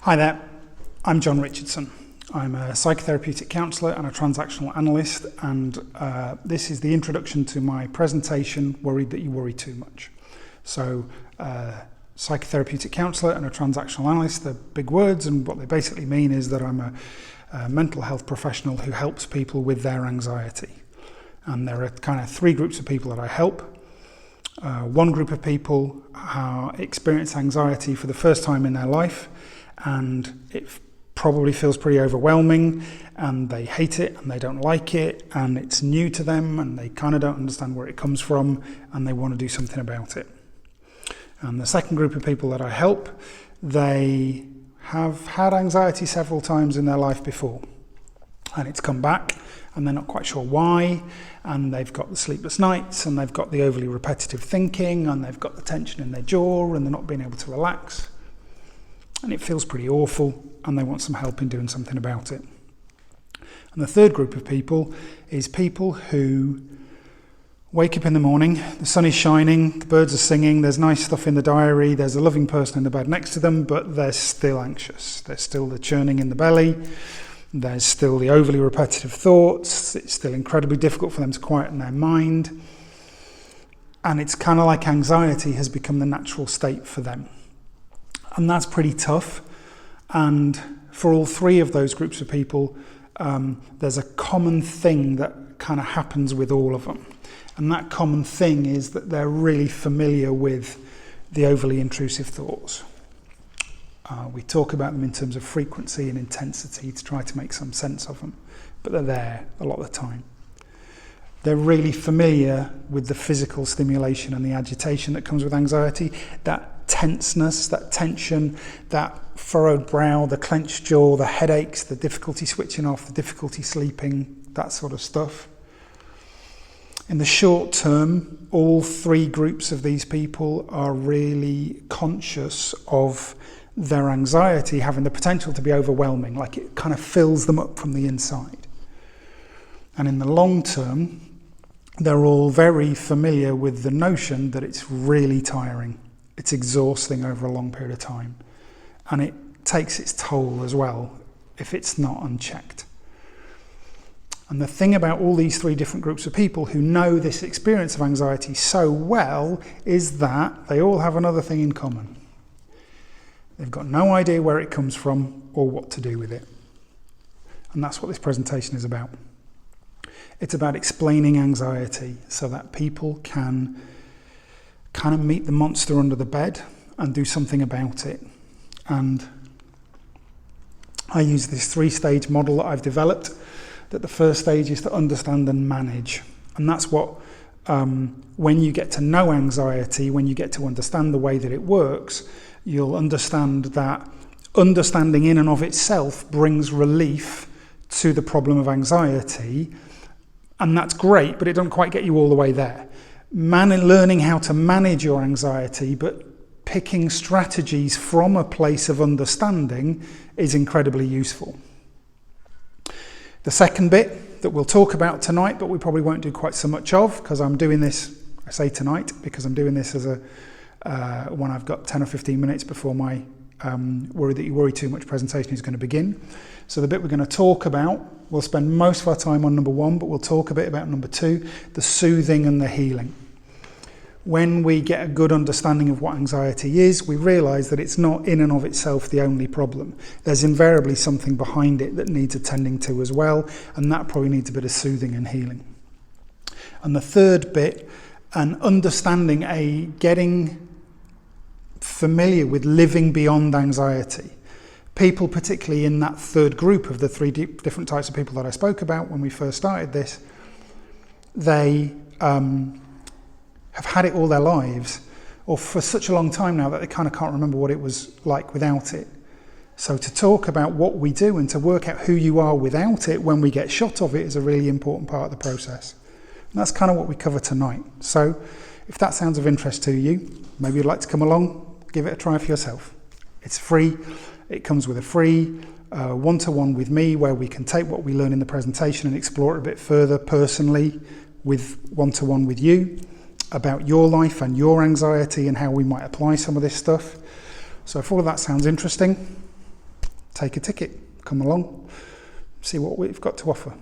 Hi there, I'm John Richardson. I'm a psychotherapeutic counsellor and a transactional analyst, and this is the introduction to my presentation, Worried That You Worry Too Much. So, psychotherapeutic counsellor and a transactional analyst, they're big words, and what they basically mean is that I'm a mental health professional who helps people with their anxiety. And there are kind of three groups of people that I help. One group of people experience anxiety for the first time in their life, and it probably feels pretty overwhelming, and they hate it and they don't like it, and it's new to them and they kind of don't understand where it comes from, and they want to do something about it. And the second group of people that I help, they have had anxiety several times in their life before, and it's come back and they're not quite sure why, and they've got the sleepless nights, and they've got the overly repetitive thinking, and they've got the tension in their jaw, and they're not being able to relax. And it feels pretty awful, and they want some help in doing something about it. And the third group of people is people who wake up in the morning, the sun is shining, the birds are singing, there's nice stuff in the diary, there's a loving person in the bed next to them, but they're still anxious. There's still the churning in the belly, there's still the overly repetitive thoughts, it's still incredibly difficult for them to quieten their mind. And it's kind of like anxiety has become the natural state for them. And that's pretty tough. And for all three of those groups of people, there's a common thing that kind of happens with all of them. And that common thing is that they're really familiar with the overly intrusive thoughts. We talk about them in terms of frequency and intensity to try to make some sense of them, but they're there a lot of the time. They're really familiar with the physical stimulation and the agitation that comes with anxiety, that tenseness, that tension, that furrowed brow, the clenched jaw, the headaches, the difficulty switching off, the difficulty sleeping, that sort of stuff. In the short term, all three groups of these people are really conscious of their anxiety having the potential to be overwhelming, like it kind of fills them up from the inside. And in the long term, they're all very familiar with the notion that it's really tiring. It's exhausting over a long period of time. And it takes its toll as well if it's not unchecked. And the thing about all these three different groups of people who know this experience of anxiety so well is that they all have another thing in common. They've got no idea where it comes from or what to do with it. And that's what this presentation is about. It's about explaining anxiety so that people can kind of meet the monster under the bed and do something about it. And I use this three-stage model that I've developed, that the first stage is to understand and manage. And that's what, when you get to know anxiety, when you get to understand the way that it works, you'll understand that understanding in and of itself brings relief to the problem of anxiety. And that's great, but it doesn't quite get you all the way there. Learning how to manage your anxiety, but picking strategies from a place of understanding is incredibly useful. The second bit that we'll talk about tonight, but we probably won't do quite so much of, because I'm doing this, I say tonight, because I'm doing this as when I've got 10 or 15 minutes before my Worry That You Worry Too Much presentation is going to begin. So the bit we're going to talk about, we'll spend most of our time on number one, but we'll talk a bit about number two, the soothing and the healing. When we get a good understanding of what anxiety is, we realise that it's not in and of itself the only problem. There's invariably something behind it that needs attending to as well, and that probably needs a bit of soothing and healing. And the third bit, an understanding, getting familiar with living beyond anxiety. People, particularly in that third group of the three different types of people that I spoke about when we first started this, they have had it all their lives, or for such a long time now that they kind of can't remember what it was like without it. So to talk about what we do and to work out who you are without it when we get shot of it is a really important part of the process. And that's kind of what we cover tonight. So if that sounds of interest to you, maybe you'd like to come along, give it a try for yourself. It's free. It comes with a free one-to-one with me, where we can take what we learn in the presentation and explore it a bit further personally with one-to-one with you about your life and your anxiety and how we might apply some of this stuff. So if all of that sounds interesting, take a ticket, come along, see what we've got to offer.